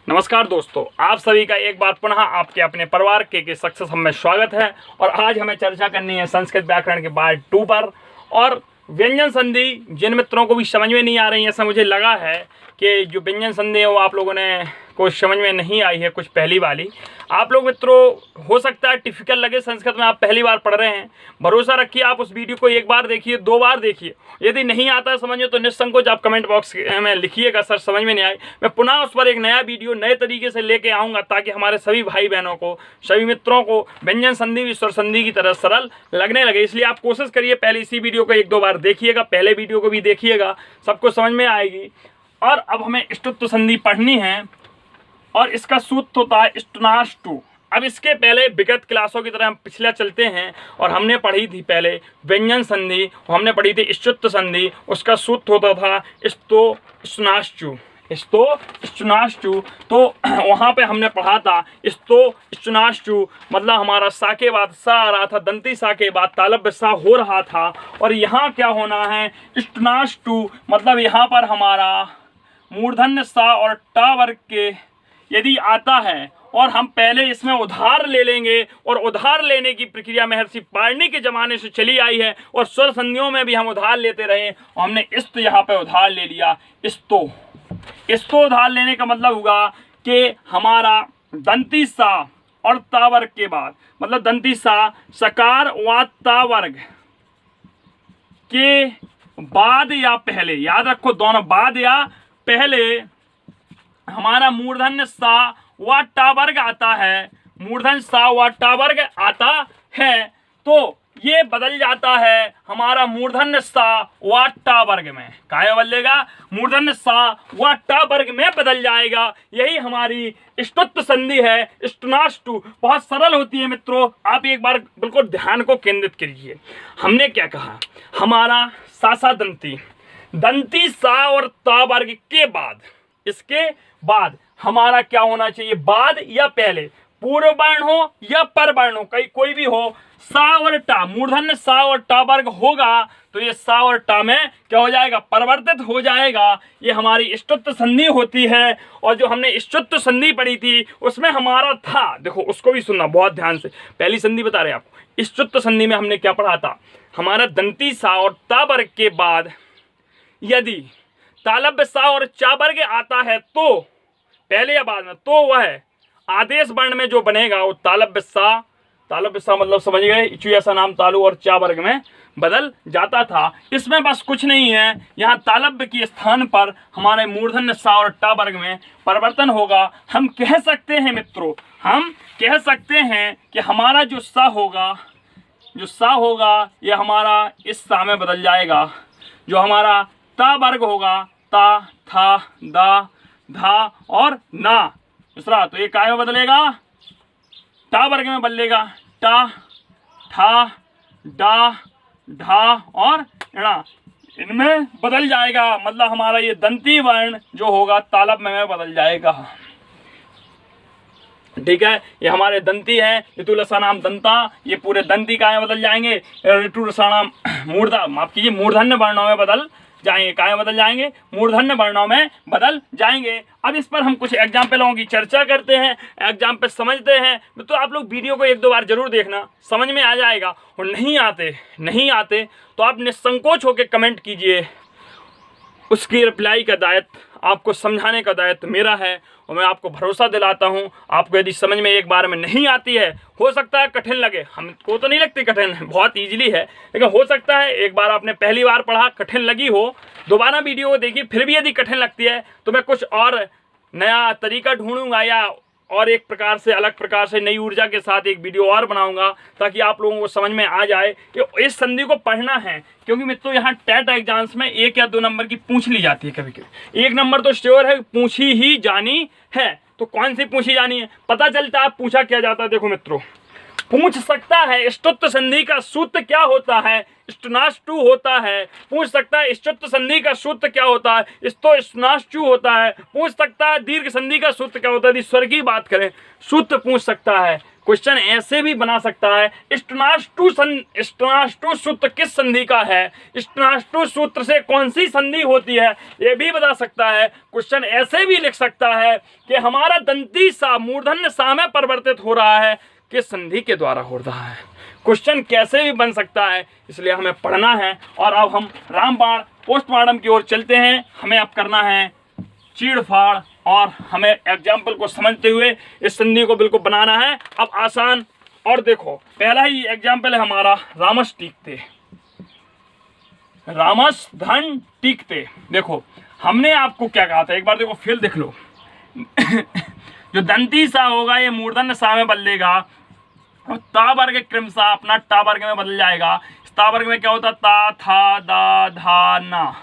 नमस्कार दोस्तों, आप सभी का एक बार पुनः आपके अपने परिवार के सक्सेस हम में स्वागत है। और आज हमें चर्चा करनी है संस्कृत व्याकरण के पार्ट 2 पर। और व्यंजन संधि जिन मित्रों को भी समझ में नहीं आ रही है, ऐसा मुझे लगा है कि जो व्यंजन संधि है वो आप लोगों ने को समझ में नहीं आई है, कुछ पहली वाली। आप लोग मित्रों हो सकता है टिपिकल लगे, संस्कृत में आप पहली बार पढ़ रहे हैं। भरोसा रखिए, आप उस वीडियो को एक बार देखिए, 2 बार देखिए। यदि नहीं आता है समझ में तो निसंकोच आप कमेंट बॉक्स में लिखिएगा, सर समझ में नहीं आई। मैं पुनः उस पर एक नया वीडियो नए तरीके से लेके आऊँगा, ताकि हमारे सभी भाई बहनों को, सभी मित्रों को व्यंजन संधि भी स्वर संधि की तरह सरल लगने लगे। इसलिए आप कोशिश करिए, पहले इसी वीडियो को 1-2 बार देखिएगा, पहले वीडियो को भी देखिएगा, सबको समझ में आएगी। और अब हमें ष्टुत्व संधि पढ़नी है और इसका सूत्र होता है ष्टुनाष्टु। अब इसके पहले विगत क्लासों की तरह हम पिछले चलते हैं और हमने पढ़ी थी पहले व्यंजन संधि, हमने पढ़ी थी ष्टुत्व संधि। उसका सूत्र होता था स्तो ष्टुनाष्टु, स्तो ष्टुनाष्टु। तो वहाँ पे हमने पढ़ा था स्तो ष्टुनाष्टु मतलब हमारा सा के बाद सा आ रहा था, दंती सा के बाद तालव्य सा हो रहा था। और यहाँ क्या होना है, ष्टुनाष्टु मतलब यहाँ पर हमारा मूर्धन्य सा और टा वर्ग के यदि आता है और हम पहले इसमें उधार ले लेंगे, और उधार लेने की प्रक्रिया महर्षि पाणिनि के जमाने से चली आई है, और स्वर संधियों में भी हम उधार लेते रहे। और हमने इस्त यहाँ पे उधार ले लिया, इस्तो उधार लेने का मतलब हुआ कि हमारा दंती सा और ता वर्ग के बाद, मतलब दंती सा सकार व ता वर्ग के बाद या पहले, याद रखो दोनों बाद या पहले हमारा मूर्धन्य सा व टा वर्ग आता है, मूर्धन्य सा व टा वर्ग आता है। तो ये बदल जाता है हमारा मूर्धन्य सा व टा वर्ग में। क्या बदलेगा? मूर्धन्य सा व टा वर्ग में बदल जाएगा। यही हमारी ष्टुत्व संधि है, ष्टुनाष्टु। बहुत सरल होती है मित्रों, आप एक बार बिल्कुल ध्यान को केंद्रित करिए। हमने क्या कहा, हमारा सा दंती सा और ता वर्ग के बाद, इसके बाद हमारा क्या होना चाहिए, बाद या पहले, पूर्व वर्ण हो या पर वर्ण हो, कोई भी हो, सा और टा, मूर्धन्य सा और टा वर्ग होगा तो ये सा और टा में क्या हो जाएगा, परिवर्तित हो जाएगा। ये हमारी ष्टुत्व संधि होती है। और जो हमने ष्टुत्व संधि पढ़ी थी उसमें हमारा था, देखो उसको भी सुनना बहुत ध्यान से, पहली संधि बता रहे आपको। ष्टुत्व संधि में हमने क्या पढ़ा था, हमारा दंती सा और ता वर्ग के बाद यदि तालव्य सा और चा वर्ग आता है तो पहले या बाद में, तो वह आदेश वर्ण में जो बनेगा वो तालव्य सा मतलब समझ गए, इचु ऐसा नाम तालु और चा वर्ग में बदल जाता था। इसमें बस कुछ नहीं है, यहाँ तालव्य के स्थान पर हमारे मूर्धन्य सा और टा वर्ग में परिवर्तन होगा। हम कह सकते हैं मित्रों, हम कह सकते हैं कि हमारा जो सा होगा ये हमारा इस सा में बदल जाएगा। जो हमारा ता वर्ग होगा, ता, था, दा, धा और ना, दूसरा, तो ये काय में बदलेगा, टा वर्ग में बदलेगा। टा, ठा, डा, ढा और णा, इनमें बदल जाएगा। मतलब हमारा ये दंती वर्ण जो होगा तालव्य में बदल जाएगा। ठीक है, ये हमारे दंती है, ऋतु लसानाम दंता, ये पूरे दंती काय में बदल जाएंगे, ऋतु लसानाम माफ कीजिए मूर्धन्य वर्णों में बदल जाएंगे। काय बदल जाएंगे, मूर्धन्य वर्णों में बदल जाएंगे। अब इस पर हम कुछ एग्जाम्पलों की चर्चा करते हैं, एग्जाम्पल समझते हैं। तो आप लोग वीडियो को 1-2 बार जरूर देखना, समझ में आ जाएगा। और नहीं आते तो आप निसंकोच होकर कमेंट कीजिए, उसकी रिप्लाई का दायित्व, आपको समझाने का दायित्व मेरा है। और मैं आपको भरोसा दिलाता हूँ, आपको यदि समझ में एक बार में नहीं आती है, हो सकता है कठिन लगे, हमको तो नहीं लगती कठिन, बहुत इजीली है, लेकिन हो सकता है एक बार आपने पहली बार पढ़ा कठिन लगी हो, दोबारा वीडियो को देखिए, फिर भी यदि कठिन लगती है तो मैं कुछ और नया तरीका ढूंढूंगा या और एक प्रकार से, अलग प्रकार से, नई ऊर्जा के साथ एक वीडियो और बनाऊंगा, ताकि आप लोगों को समझ में आ जाए कि इस संधि को पढ़ना है। क्योंकि मित्रों यहाँ टेट एग्जाम्स में 1 या 2 नंबर की पूछ ली जाती है, कभी कभी 1 नंबर तो श्योर है, पूछी ही जानी है। तो कौन सी पूछी जानी है, पता चलता है पूछा क्या जाता है। देखो मित्रों, पूछ सकता है ष्टुत्व संधि का सूत्र क्या होता है, ष्टुनाष्टु होता है। पूछ सकता है ष्टुत्व संधि का सूत्र क्या होता है, स्तो ष्टुनाष्टु होता है। पूछ सकता है दीर्घ संधि का सूत्र क्या होता है, यदि स्वर की बात करें सूत्र पूछ सकता है। क्वेश्चन ऐसे भी बना सकता है, इष्टनाष्टु सूत्र किस संधि का है, इष्टनाष्टु सूत्र से कौन सी संधि होती है, ये भी बता सकता है। क्वेश्चन ऐसे भी लिख सकता है कि हमारा दंती सा मूर्धन्य सा में परिवर्तित हो रहा है, किस संधि के द्वारा हो रहा है। क्वेश्चन कैसे भी बन सकता है, इसलिए हमें पढ़ना है। और अब हम रामबाण पोस्टमार्टम की ओर चलते हैं। हमें अब करना है चीड़-फाड़ और हमें एग्जाम्पल को समझते हुए इस संधि को बिल्कुल बनाना है। अब आसान, और देखो पहला ही एग्जाम्पल है हमारा रामस टीकते, रामस धन टीकते। देखो हमने आपको क्या कहा था, एक बार देखो फिर देख लो जो दंती सा होगा ये मूर्धन्य सा में बदलेगा और ता वर्ग क्रमशः अपना टा वर्ग में बदल जाएगा। ता वर्ग में क्या होता, ता था दा धा ना,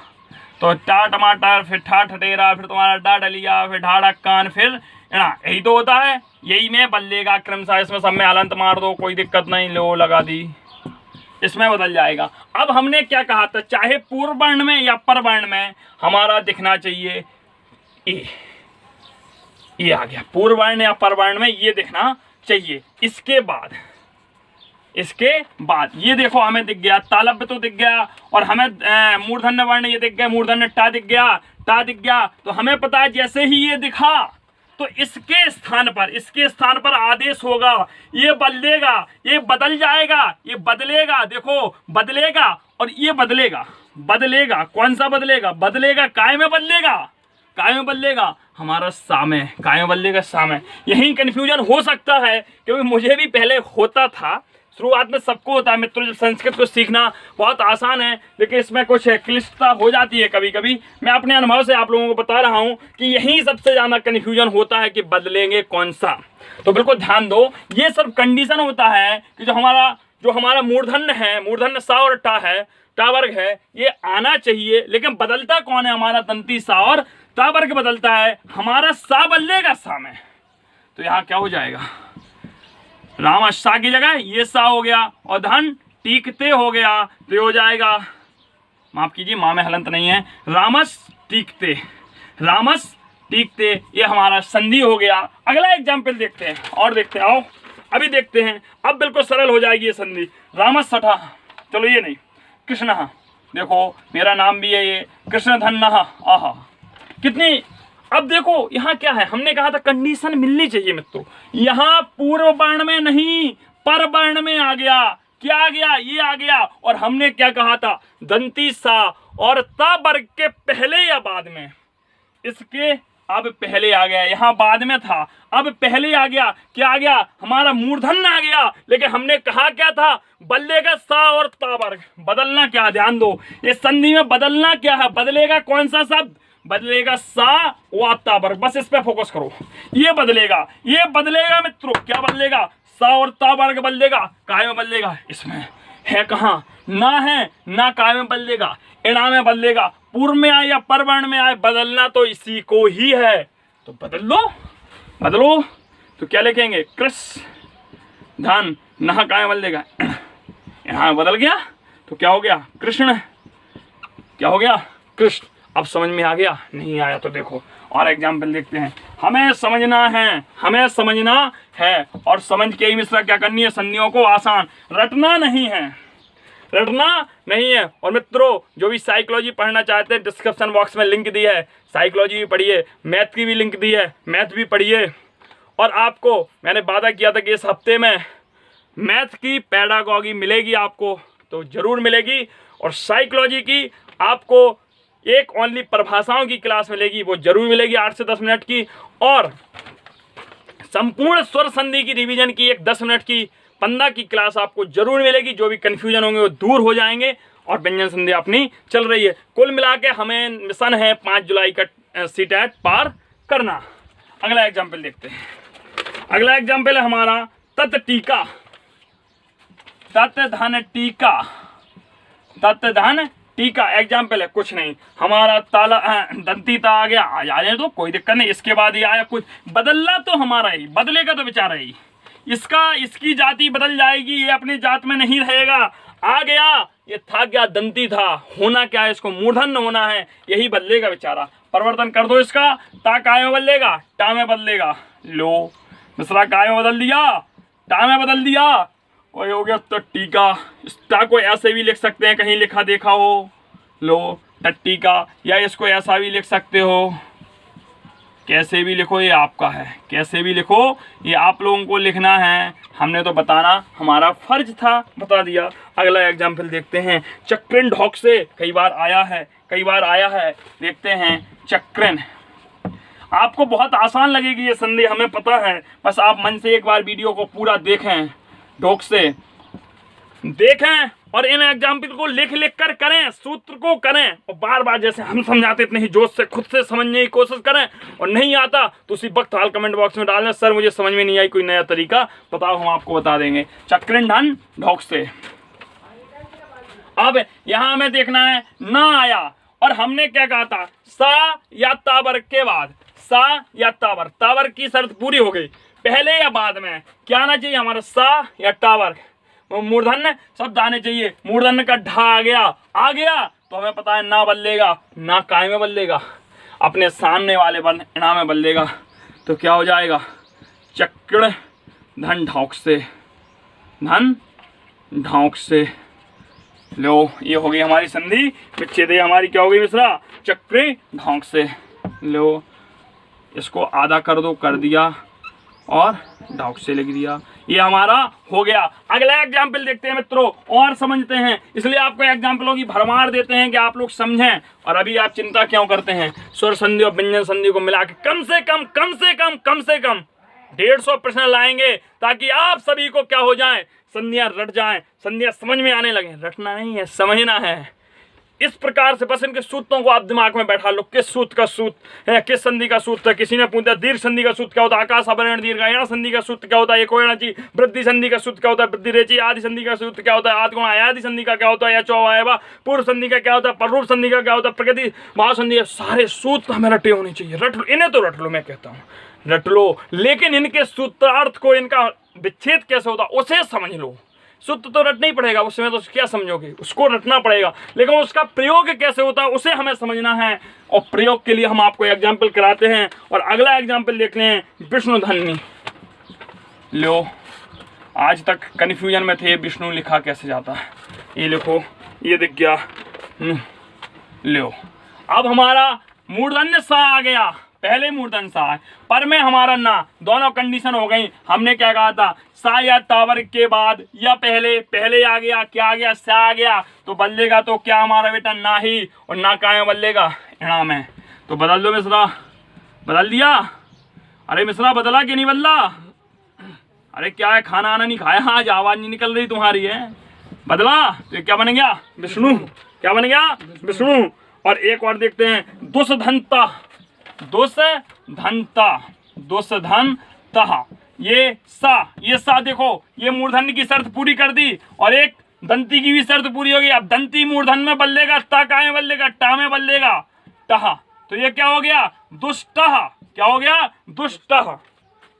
तो टा टमाटर, फिर ठा ठटेरा, फिर तुम्हारा डा डलिया, फिर ढाड़ा कान, फिर ना, यही तो होता है, यही में बदलेगा क्रमशः। इसमें सब में हलंत मार दो, कोई दिक्कत नहीं, लो लगा दी, इसमें बदल जाएगा। अब हमने क्या कहा था, चाहे पूर्व वर्ण में या पर वर्ण में हमारा दिखना चाहिए ये आ गया, पूर्व वर्ण या पर वर्ण में ये दिखना चाहिए। इसके बाद ये देखो हमें दिख गया, तालव्य तो दिख गया, और हमें मूर्धन्य वर्ण ये दिख गया, मूर्धन्य टा दिख गया, तो हमें पता है जैसे ही ये दिखा तो इसके स्थान पर आदेश होगा, ये बदलेगा, ये बदल जाएगा, ये बदलेगा, देखो बदलेगा, और ये बदलेगा, कौन सा बदलेगा, काय में बदलेगा, हमारा सा में, काय में बदलेगा, सा में। यही कन्फ्यूजन हो सकता है, क्योंकि मुझे भी पहले होता था, शुरुआत में सबको होता है मित्रों। जब संस्कृत को सीखना बहुत आसान है, लेकिन इसमें कुछ क्लिष्टता हो जाती है कभी कभी। मैं अपने अनुभव से आप लोगों को बता रहा हूँ कि यही सबसे ज़्यादा कन्फ्यूजन होता है कि बदलेंगे कौन सा। तो बिल्कुल ध्यान दो, ये सब कंडीशन होता है कि जो हमारा मूर्धन्य है, मूर्धन्य सा और टा है, टा वर्ग है, ये आना चाहिए, लेकिन बदलता कौन है, हमारा दंती सा और ता वर्ग बदलता है, हमारा सा बदलेगा सा में। तो यहाँ क्या हो जाएगा, राम सा की जगह ये सा हो गया, और धन टीकते हो गया, तो ये हो जाएगा, माफ कीजिए माँ में हलंत नहीं है, रामस टीकते, ये हमारा संधि हो गया। अगला एग्जाम्पल देखते हैं, और देखते हैं, आओ अभी देखते हैं। अब बिल्कुल सरल हो जाएगी ये संधि। रामस सठा, चलो ये नहीं, कृष्ण, देखो मेरा नाम भी है ये, कृष्ण धन आहा, कितनी। अब देखो यहाँ क्या है, हमने कहा था कंडीशन मिलनी चाहिए मित्रों। यहाँ पूर्व वर्ण में नहीं, पर वर्ण में आ गया, क्या आ गया, ये आ गया। और हमने क्या कहा था, दंती सा और ता वर्ग के पहले या बाद में, इसके अब पहले आ गया, यहाँ बाद में था, अब पहले आ गया, क्या आ गया, हमारा मूर्धन्य आ गया। लेकिन हमने कहा क्या था, बदलेगा सा और ता वर्ग, बदलना क्या, ध्यान दो, ये संधि में बदलना क्या है, बदलेगा कौन सा शब्द, बदलेगा सा व ता वर्ग, बस इस पे फोकस करो। ये बदलेगा मित्रों, क्या बदलेगा, सा और ता वर्ग बदलेगा, काय में बदलेगा, इसमें है कहाँ, ना है ना, काय में बदलेगा, इणा में बदलेगा, पूर्व में आए या परवर्ण में आए, बदलना तो इसी को ही है। तो बदलो, तो क्या लिखेंगे, कृष्ण धन नहा, काय में बदलेगा, यहाँ बदल गया, तो क्या हो गया, कृष्ण, क्या हो गया, कृष्ण। अब समझ में आ गया, नहीं आया तो देखो और एग्जाम्पल देखते हैं। हमें समझना है, और समझ के ही मिश्रा क्या करनी है, संधियों को आसान, रटना नहीं है। और मित्रों जो भी साइकोलॉजी पढ़ना चाहते हैं, डिस्क्रिप्शन बॉक्स में लिंक दी है, साइकोलॉजी भी पढ़िए, मैथ की भी लिंक दी है, मैथ भी पढ़िए। और आपको मैंने वादा किया था कि इस हफ्ते में मैथ की पेडागॉजी मिलेगी आपको, तो ज़रूर मिलेगी। और साइकोलॉजी की आपको एक ओनली परिभाषाओं की क्लास मिलेगी, वो जरूर मिलेगी 8 से 10 मिनट की। और संपूर्ण स्वर संधि की रिवीजन की एक 10 मिनट की 15 की क्लास आपको जरूर मिलेगी। जो भी कन्फ्यूजन होंगे वो दूर हो जाएंगे, और व्यंजन संधि अपनी चल रही है। कुल मिला के हमें मिशन है 5 जुलाई का सीटेट पार करना। अगला एग्जाम्पल देखते हैं। अगला एग्जाम्पल है हमारा तत् टीका, तत् धन टीका। एग्जाम्पल है कुछ नहीं, हमारा ताला दंती ता आ गया, आ जाने तो कोई दिक्कत नहीं। इसके बाद ये आया, कुछ बदलना तो हमारा ही, बदलेगा तो बेचारा ही, इसकी जाति बदल जाएगी, ये अपनी जात में नहीं रहेगा। आ गया, ये था क्या, दंती था, होना क्या है, इसको मूर्धन्य होना है, यही बदलेगा बेचारा। परिवर्तन कर दो इसका, ता काय में बदलेगा, टा में बदलेगा, लो मिश्रा काय में बदल दिया, टा में बदल दिया और हो गया टट्टी का। इस टा को ऐसे भी लिख सकते हैं, कहीं लिखा देखा हो, लो टट्टी का। या इसको ऐसा भी लिख सकते हो, कैसे भी लिखो ये आपका है, कैसे भी लिखो ये आप लोगों को लिखना है। हमने तो बताना हमारा फर्ज था, बता दिया। अगला एग्जाम्पल देखते हैं, चक्रिन ढोक से कई बार आया है, देखते हैं चक्रिन। आपको बहुत आसान लगेगी ये संधि, हमें पता है, बस आप मन से एक बार वीडियो को पूरा देखें, ढोक से देखें और इन एग्जाम्पल को लिख कर करें, सूत्र को करें और बार बार जैसे हम समझाते इतने ही जोश से खुद से समझने की कोशिश करें। और नहीं आता तो उसी वक्त हाल कमेंट बॉक्स में डालना, सर मुझे समझ में नहीं आई, कोई नया तरीका बताओ, हम आपको बता देंगे। चक्रिन धन ढोक से। अब यहाँ हमें देखना है ना आया, और हमने क्या कहा था, सा या तावर के बाद, सा या तावर, तावर की शर्त पूरी हो गई। पहले या बाद में क्या आना चाहिए हमारा, सा या टावर। मूर्धन्य शब्द आने चाहिए, मूर्धन्य का ढा आ गया तो हमें पता है ना बदलेगा, ना काय में बदलेगा, अपने सामने वाले वर्ण इणा में बदलेगा। तो क्या हो जाएगा, चक्र धन ढौक से, धन ढौक से। लो ये हो गई हमारी संधि, विच्छेद हमारी क्या हो गई मिश्रा, चक्र ढौक से। लो इसको आधा कर दो, कर दिया और ढौक से लिख दिया, ये हमारा हो गया। अगला एग्जाम्पल देखते हैं मित्रों और समझते हैं, इसलिए आपको एग्जाम्पलों की भरमार देते हैं कि आप लोग समझें। और अभी आप चिंता क्यों करते हैं, स्वर संधि और व्यंजन संधि को मिला के कम से कम 150 प्रश्न लाएंगे, ताकि आप सभी को क्या हो जाए, संधियां रट जाएं, संधियां समझ में आने लगे। रटना नहीं है, समझना है। इस प्रकार से बस इनके सूत्रों को आप दिमाग में बैठा लो, किस सूत्र का सूत्र है, किस संधि का सूत्र है। किसी ने पूछा दीर्घ संधि का सूत्र क्या होता है, आकाश अवर्ण दीर्घ संधि का सूत्र क्या होता है, कोयणाची वृद्धि संधि का सूत्र क्या होता है, वृद्धि रेची आदि संधि का सूत्र क्या होता है, आदि गुण आदि संधि का क्या होता है, या चौवायवा पूर्व संधि का क्या होता है, पररूप संधि का क्या होता है, प्रकृति भाव संधि। सारे सूत्र हमें रटे होने चाहिए। रट लो, इन्हें तो रट लो, मैं कहता हूँ रट लो, लेकिन इनके सूत्रार्थ को, इनका विच्छेद कैसे होता उसे समझ लो। सूत्र तो रटना ही पड़ेगा, उसमें तो क्या समझोगे, उसको रटना पड़ेगा, लेकिन उसका प्रयोग कैसे होता है उसे हमें समझना है। और प्रयोग के लिए हम आपको एग्जाम्पल कराते हैं। और अगला एग्जाम्पल देख लें, विष्णु धन्नी। लो आज तक कन्फ्यूजन में थे, विष्णु लिखा कैसे जाता है, ये लिखो, ये दिख गया। लो अब हमारा मूर्धन्य सा आ गया, पहले मूर्धन्य सा है, पर में हमारा ना, दोनों कंडीशन हो गई। हमने क्या कहा था, सा या टावर के बाद या पहले आ गया, क्या आ गया, सा आ गया तो बदलेगा तो क्या हमारा बेटा, ना ही, और ना काय में बदलेगा, इणा में। तो बदल दो मिश्रा, बदल दिया। अरे मिश्रा बदला कि नहीं बदला, अरे क्या है, खाना आना नहीं खाया आज, आवाज नहीं निकल रही तुम्हारी है, बदला। तो क्या बन गया, विष्णु। क्या बन गया, विष्णु। और एक और देखते हैं, दुष्धंता, दुष्धंता, ये सा देखो, ये मूर्धन्य की शर्त पूरी कर दी और एक दंती की भी शर्त पूरी होगी। अब दंती मूर्धन्य में बदलेगा, ता काय में बदलेगा, टा में बदलेगा, टहा। तो ये क्या हो गया, दुष्टह। क्या हो गया, दुष्टह।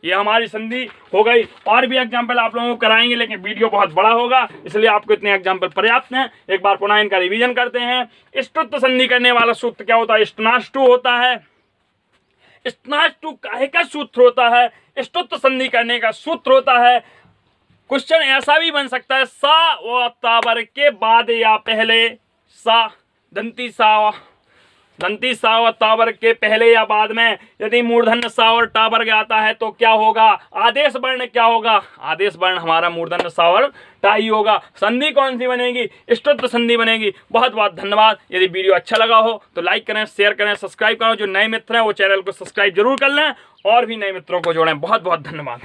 ये हमारी संधि हो गई। और भी एग्जाम्पल आप लोगों को कराएंगे, लेकिन वीडियो बहुत बड़ा होगा, इसलिए आपको इतने एग्जाम्पल पर्याप्त हैं। एक बार पुनः इनका रिवीजन करते हैं। इष्टुत्व संधि करने वाला सूत्र क्या होता है, इष्टनाष्टु होता है। इष्टनाष्टु काहे का सूत्र होता है, इष्टुत्व संधि करने का सूत्र होता है। क्वेश्चन ऐसा भी बन सकता है, सा व तावर के बाद या पहले, सा दंती सा व तावर के पहले या बाद में यदि मूर्धन्य सा और टावर आता है तो क्या होगा, आदेश वर्ण क्या होगा, आदेश वर्ण हमारा मूर्धन्य सा और टा ही होगा। संधि कौन सी बनेगी, इष्टुत्व संधि बनेगी। बहुत बहुत धन्यवाद। यदि वीडियो अच्छा लगा हो तो लाइक करें, शेयर करें, सब्सक्राइब करें। जो नए मित्र हैं वो चैनल को सब्सक्राइब जरूर कर लें और भी नए मित्रों को जोड़ें। बहुत बहुत धन्यवाद।